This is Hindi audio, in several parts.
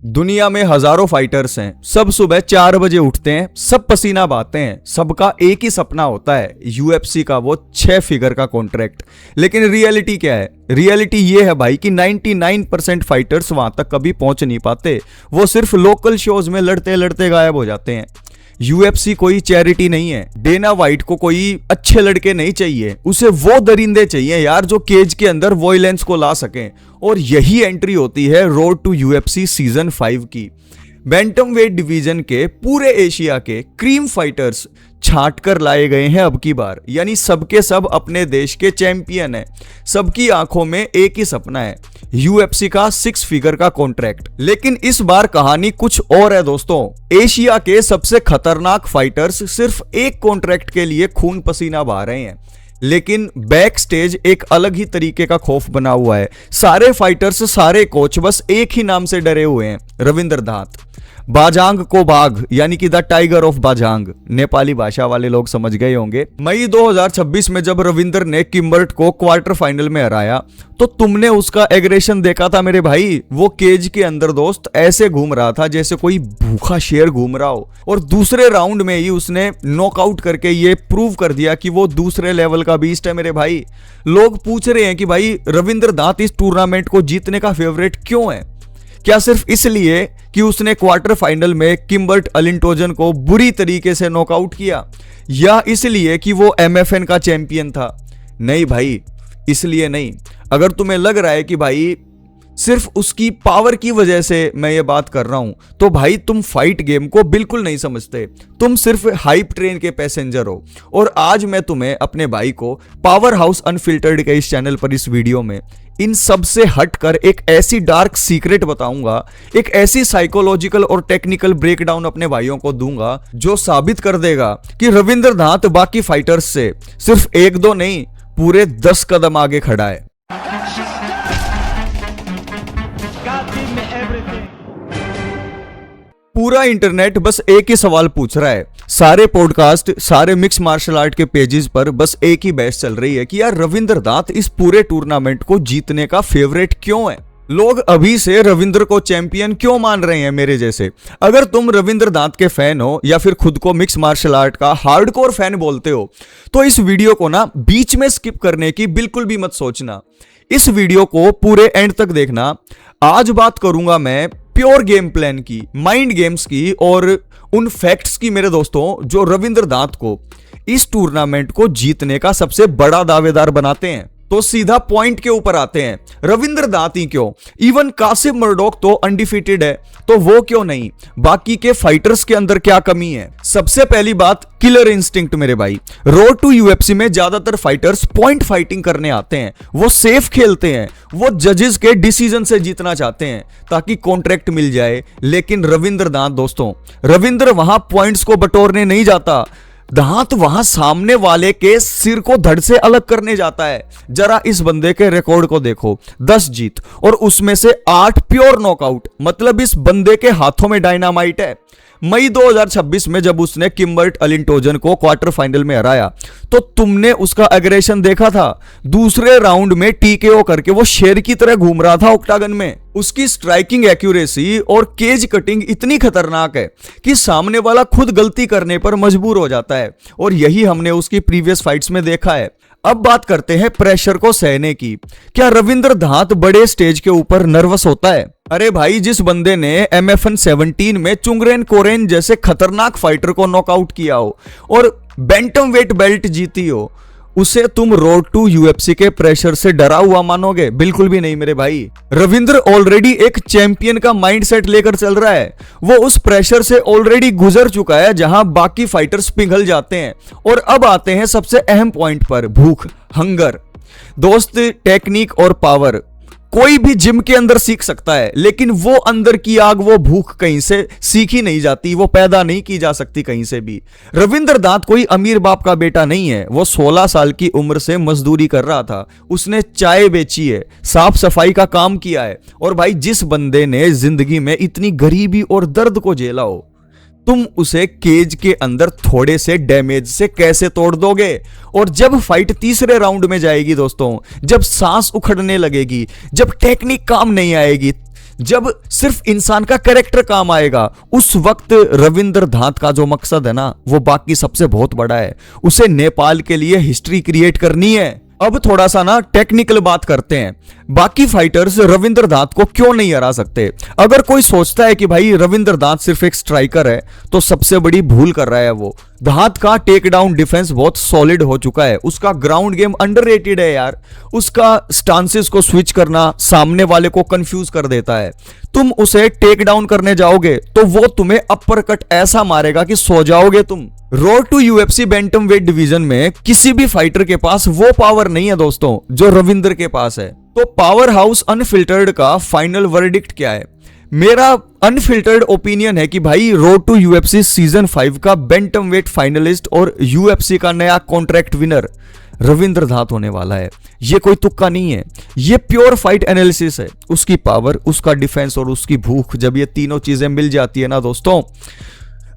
दुनिया में हजारों फाइटर्स हैं। सब सुबह 4 बजे उठते हैं, सब पसीना बहाते हैं। सबका एक ही सपना होता है, यूएफसी का वो 6 फिगर का कॉन्ट्रैक्ट। लेकिन रियलिटी क्या है? रियलिटी ये है भाई कि 99% फाइटर्स वहां तक कभी पहुंच नहीं पाते। वो सिर्फ लोकल शोज में लड़ते लड़ते गायब हो जाते हैं। यूएफसी कोई चैरिटी नहीं है। डेना वाइट को कोई अच्छे लड़के नहीं चाहिए, उसे वो दरिंदे चाहिए यार जो केज के अंदर वॉयलेंस को ला सकें। और यही एंट्री होती है रोड टू यूएफसी सीजन 5 की। बैंटम वेट डिवीजन के पूरे एशिया के क्रीम फाइटर्स छांट कर लाए गए हैं अब की बार, यानी सबके सब अपने देश के चैंपियन हैं। सबकी आंखों में एक ही सपना है, यूएफसी का 6 फिगर का कॉन्ट्रैक्ट। लेकिन इस बार कहानी कुछ और है दोस्तों। एशिया के सबसे खतरनाक फाइटर्स सिर्फ एक कॉन्ट्रैक्ट के लिए खून पसीना बहा रहे हैं, लेकिन बैक स्टेज एक अलग ही तरीके का खौफ बना हुआ है। सारे फाइटर्स, सारे कोच बस एक ही नाम से डरे हुए हैं, रविंद्र धात। बाजांग को बाघ यानी कि द टाइगर ऑफ बाजांग, नेपाली भाषा वाले लोग समझ गए होंगे। मई 2026 में जब रविंदर ने किम्बर्ट को क्वार्टर फाइनल में हराया तो तुमने उसका एग्रेशन देखा था मेरे भाई। वो केज के अंदर दोस्त ऐसे घूम रहा था जैसे कोई भूखा शेर घूम रहा हो, और दूसरे राउंड में ही उसने नॉकआउट करके ये प्रूव कर दिया कि वो दूसरे लेवल का बीस्ट है मेरे भाई। लोग पूछ रहे हैं कि भाई रविंद्र धात इस टूर्नामेंट को जीतने का फेवरेट क्यों है? क्या सिर्फ इसलिए कि उसने क्वार्टर फाइनल में किम्बर्ट अलिंटोजन को बुरी तरीके से नॉकआउट किया, या इसलिए कि वो एमएफएन का चैंपियन था? नहीं भाई, इसलिए नहीं। अगर तुम्हें लग रहा है कि भाई सिर्फ उसकी पावर की वजह से मैं ये बात कर रहा हूं, तो भाई तुम फाइट गेम को बिल्कुल नहीं समझते। तुम सिर्फ हाइप ट्रेन के पैसेंजर हो। और आज मैं तुम्हें अपने भाई को पावर हाउस अनफिल्टर्ड के इस चैनल पर इस वीडियो में इन सब से हटकर एक ऐसी डार्क सीक्रेट बताऊंगा, एक ऐसी साइकोलॉजिकल और टेक्निकल ब्रेकडाउन अपने भाइयों को दूंगा जो साबित कर देगा कि रविंद्र धात बाकी फाइटर्स से सिर्फ 1-2 नहीं, पूरे 10 कदम आगे खड़ा है। पूरा इंटरनेट बस एक ही सवाल पूछ रहा है। सारे पॉडकास्ट, सारे मिक्स मार्शल आर्ट के पेजेस पर बस एक ही बहस चल रही है कि यार रविंद्र धात इस पूरे टूर्नामेंट को जीतने का फेवरेट क्यों है। लोग अभी से रविंद्र को चैंपियन क्यों मान रहे हैं मेरे जैसे? अगर तुम रविंद्र धात के फैन हो या फिर खुद को मिक्स मार्शल आर्ट का हार्डकोर फैन बोलते हो, तो इस वीडियो को ना बीच में स्किप करने की बिल्कुल भी मत सोचना। इस वीडियो को पूरे एंड तक देखना। आज बात करूंगा मैं प्योर गेम प्लान की, माइंड गेम्स की और उन फैक्ट्स की मेरे दोस्तों जो रविंद्र धात को इस टूर्नामेंट को जीतने का सबसे बड़ा दावेदार बनाते हैं। तो सीधा पॉइंट के ऊपर आते हैं। रविंद्र धात ही क्यों? इवन कासिम मर्डोक तो अनडिफीटेड है, तो वो क्यों नहीं? बाकी के फाइटर्स के अंदर क्या कमी है? सबसे पहली बात, किलर इंस्टिंक्ट मेरे भाई। रोड टू यूएफसी में ज्यादातर फाइटर्स पॉइंट फाइटिंग करने आते हैं, वो सेफ खेलते हैं, वो जजेस के डिसीजन से जीतना चाहते हैं ताकि कॉन्ट्रैक्ट मिल जाए। लेकिन रविंद्र धात दोस्तों, रविंद्र वहां पॉइंट्स को बटोरने नहीं जाता। धात वहां सामने वाले के सिर को धड़ से अलग करने जाता है। जरा इस बंदे के रिकॉर्ड को देखो, 10 जीत और उसमें से 8 प्योर नॉकआउट। मतलब इस बंदे के हाथों में डायनामाइट है। मई 2026 में जब उसने किम्बर्ट अलिंटोजन को क्वार्टर फाइनल में हराया तो तुमने उसका एग्रेशन देखा था। दूसरे राउंड में टीकेओ करके वो शेर की तरह घूम रहा था ऑक्टागन में। उसकी स्ट्राइकिंग एक्यूरेसी और केज कटिंग इतनी खतरनाक है कि सामने वाला खुद गलती करने पर मजबूर हो जाता है, और यही हमने उसकी प्रीवियस फाइट्स में देखा है। अब बात करते हैं प्रेशर को सहने की। क्या रविंद्र धात बड़े स्टेज के ऊपर नर्वस होता है? अरे भाई, जिस बंदे ने एमएफएन 17 में चुंगरेन कोरेन जैसे खतरनाक फाइटर को नॉकआउट किया हो और बैंटम वेट बेल्ट जीती हो, उसे तुम रोड टू यूएफसी के प्रेशर से डरा हुआ मानोगे? बिल्कुल भी नहीं मेरे भाई। रविंद्र ऑलरेडी एक चैंपियन का माइंडसेट लेकर चल रहा है। वो उस प्रेशर से ऑलरेडी गुजर चुका है जहां बाकी फाइटर्स पिघल जाते हैं। और अब आते हैं सबसे अहम पॉइंट पर, भूख, हंगर। दोस्त, टेक्निक और पावर कोई भी जिम के अंदर सीख सकता है, लेकिन वो अंदर की आग, वो भूख कहीं से सीखी नहीं जाती, वो पैदा नहीं की जा सकती कहीं से भी। रविंद्र धात कोई अमीर बाप का बेटा नहीं है। वो 16 साल की उम्र से मजदूरी कर रहा था। उसने चाय बेची है, साफ सफाई का काम किया है। और भाई, जिस बंदे ने जिंदगी में इतनी गरीबी और दर्द को झेला हो, तुम उसे केज के अंदर थोड़े से डैमेज से कैसे तोड़ दोगे? और जब फाइट तीसरे राउंड में जाएगी दोस्तों, जब सांस उखड़ने लगेगी, जब टेक्निक काम नहीं आएगी, जब सिर्फ इंसान का कैरेक्टर काम आएगा, उस वक्त रविंद्र धात का जो मकसद है ना, वो बाकी सबसे बहुत बड़ा है। उसे नेपाल के लिए हिस्ट्री क्रिएट करनी है। अब थोड़ा सा ना टेक्निकल बात करते हैं। बाकी फाइटर्स रविंद्र धात को क्यों नहीं हरा सकते? अगर कोई सोचता है कि भाई रविंद्र धात सिर्फ एक स्ट्राइकर है, तो सबसे बड़ी भूल कर रहा है वो। धात का टेक डाउन डिफेंस बहुत सॉलिड हो चुका है। उसका ग्राउंड गेम अंडररेटेड है यार। उसका स्टांसेस को स्विच करना सामने वाले को कंफ्यूज कर देता है। तुम उसे टेक डाउन करने जाओगे तो वो तुम्हें अपर कट ऐसा मारेगा कि सो जाओगे तुम। Road to UFC bantamweight division में किसी भी फाइटर के पास वो पावर नहीं है दोस्तों जो रविंद्र के पास है। तो पावर हाउस अनफिल्टर्ड का फाइनल वर्डिक्ट क्या है? मेरा अनफिल्टर्ड ओपिनियन है कि भाई रोड टू यूएफसी सीजन 5 का बैंटम वेट फाइनलिस्ट और यूएफसी का नया कॉन्ट्रैक्ट विनर रविंद्र धात होने वाला है। ये कोई तुक्का नहीं है, ये प्योर फाइट एनालिसिस है। उसकी पावर, उसका डिफेंस और उसकी भूख, जब ये तीनों चीजें मिल जाती है ना दोस्तों,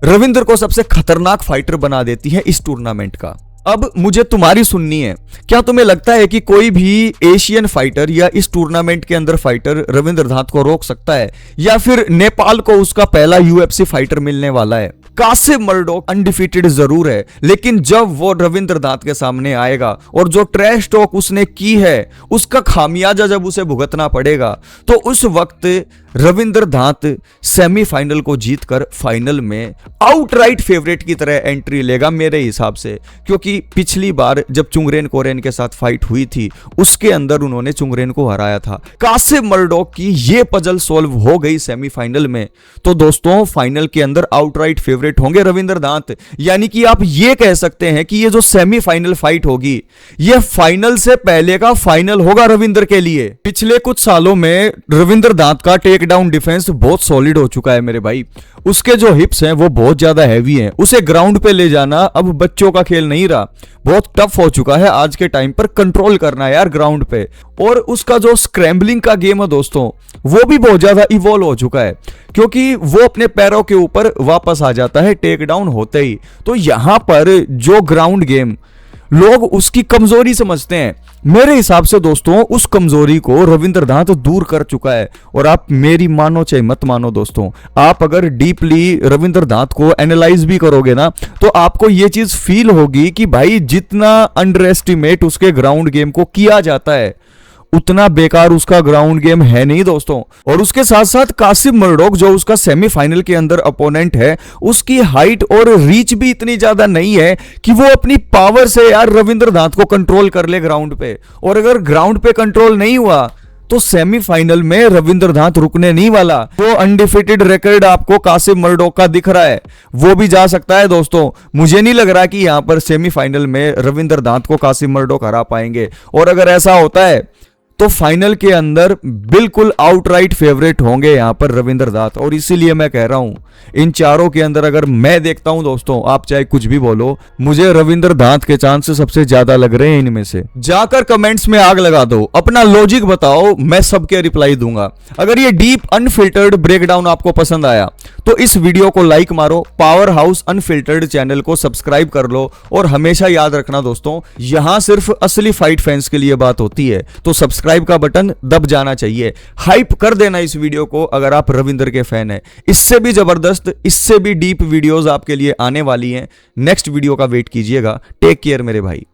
रविंद्र को सबसे खतरनाक फाइटर बना देती है इस टूर्नामेंट का। अब मुझे तुम्हारी सुननी है। क्या तुम्हें लगता है कि कोई भी एशियन फाइटर या इस टूर्नामेंट के अंदर फाइटर रविंद्र धात को रोक सकता है, या फिर नेपाल को उसका पहला यूएफसी फाइटर मिलने वाला है? कासिम मर्डोक अनडिफीटेड जरूर है, लेकिन जब वो रविंद्र धात के सामने आएगा और जो ट्रैश टॉक उसने की है उसका खामियाजा जब उसे भुगतना पड़ेगा, तो उस वक्त रविंद्र धात सेमीफाइनल को जीतकर फाइनल में आउटराइट फेवरेट की तरह एंट्री लेगा मेरे हिसाब से। क्योंकि पिछली बार जब चुंगरेन कोरेन के साथ फाइट हुई थी, उसके अंदर उन्होंने चुंगरेन को हराया था। कासिम मर्डोक की ये पजल सॉल्व हो गई सेमीफाइनल में, तो दोस्तों फाइनल के अंदर आउटराइट फेवरेट होंगे रविंद्र धात। यानी कि आप ये कह सकते हैं कि ये जो सेमीफाइनल फाइट होगी, ये फाइनल से पहले का फाइनल होगा रविंद्र के लिए। पिछले कुछ सालों में रविंद्र धात का टेक डाउन डिफेंस बहुत सॉलिड हो चुका है मेरे भाई। उसके जो हिप्स हैं वो बहुत ज्यादा हैवी हैं। उसे ग्राउंड पे ले जाना अब बच्चों का खेल नहीं रहा, बहुत टफ हो चुका है आज के टाइम पर कंट्रोल करना यार ग्राउंड पे। और उसका जो स्क्रैम्बलिंग का गेम है दोस्तों, वो भी बहुत ज्यादा इवॉल्व हो चुका है, क्योंकि वो अपने पैरों के ऊपर वापस आ जाता है टेक डाउन होते ही। तो यहां पर जो ग्राउंड गेम लोग उसकी कमजोरी समझते हैं, मेरे हिसाब से दोस्तों उस कमजोरी को रविंद्र धात दूर कर चुका है। और आप मेरी मानो चाहे मत मानो दोस्तों, आप अगर डीपली रविंद्र धात को एनालाइज भी करोगे ना, तो आपको यह चीज फील होगी कि भाई जितना अंडर एस्टिमेट उसके ग्राउंड गेम को किया जाता है, उतना बेकार उसका ग्राउंड गेम है नहीं दोस्तों। और उसके साथ साथ कासिम मर्डोक जो उसका सेमीफाइनल के अंदर अपोनेंट है, उसकी हाइट और रीच भी इतनी ज्यादा नहीं है कि वो अपनी पावर से यार रविंद्र धात को कंट्रोल कर ले ग्राउंड पे। और अगर ग्राउंड पे कंट्रोल नहीं हुआ तो सेमीफाइनल में रविंद्र धात रुकने नहीं वाला। वो अनडिफीटेड रिकॉर्ड आपको कासिम मर्डोक का दिख रहा है, वो भी जा सकता है दोस्तों। मुझे नहीं लग रहा कि यहां पर सेमीफाइनल में रविंद्र धात को कासिम मर्डोक हरा पाएंगे। और अगर ऐसा होता है तो फाइनल के अंदर बिल्कुल आउटराइट फेवरेट होंगे यहां पर रविंद्र धात। और इसीलिए मैं कह रहा हूं, इन चारों के अंदर अगर मैं देखता हूं दोस्तों, आप चाहे कुछ भी बोलो, मुझे रविंद्र धात के चांस सबसे ज्यादा लग रहे हैं इनमें से। जाकर कमेंट्स में आग लगा दो, अपना लॉजिक बताओ, मैं सबके रिप्लाई दूंगा। अगर ये डीप अनफिल्टर्ड ब्रेकडाउन आपको पसंद आया तो इस वीडियो को लाइक मारो, पावर हाउस अनफिल्टर्ड चैनल को सब्सक्राइब कर लो। और हमेशा याद रखना दोस्तों, यहां सिर्फ असली फाइट फैंस के लिए बात होती है, तो सब्सक्राइब का बटन दब जाना चाहिए। हाइप कर देना इस वीडियो को अगर आप रविंद्र के फैन हैं। इससे भी जबरदस्त, इससे भी डीप वीडियोस आपके लिए आने वाली हैं। नेक्स्ट वीडियो का वेट कीजिएगा। टेक केयर मेरे भाई।